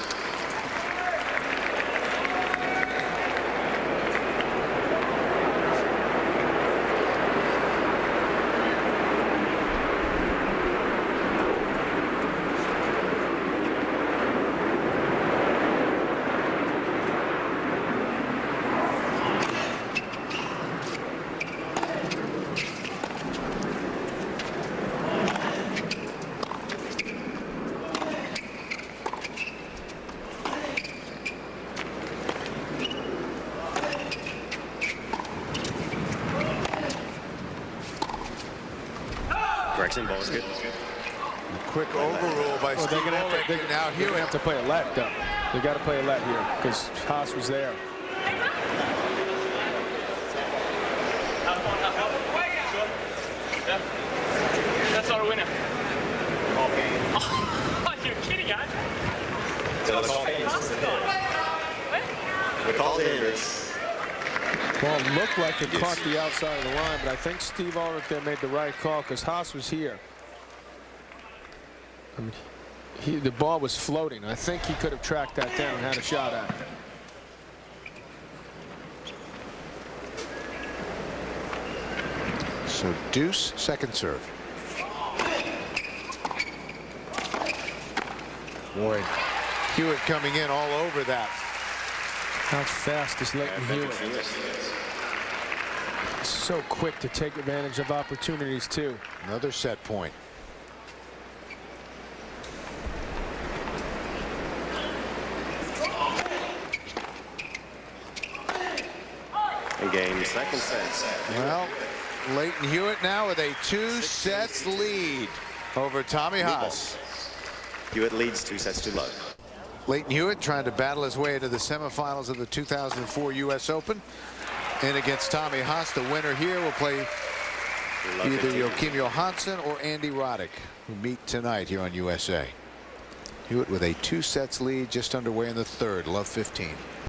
Correction, ball is good. A quick overrule by Steve Ulrich. Now They're gonna have to play a let, though. They got to play a let here because Haas was there. That's our winner. Oh, you're kidding, guys. We called it. Ball looked like it caught the outside of the line, but I think Steve Ulrich there made the right call because Haas was here. I mean, the ball was floating. I think he could have tracked that down and had a shot at it. So deuce, second serve. Boy, Hewitt coming in all over that. How fast is Lleyton Hewitt? So quick to take advantage of opportunities, too. Another set point. In game, second set. Well, Lleyton Hewitt now with a 2 sets lead over Tommy Haas. Hewitt leads 2 sets to love. Lleyton Hewitt trying to battle his way into the semifinals of the 2004 U.S. Open. And against Tommy Haas, the winner here will play either Joachim Johansson or Andy Roddick, who meet tonight here on USA. Hewitt with a 2 sets lead, just underway in the third. Love 15.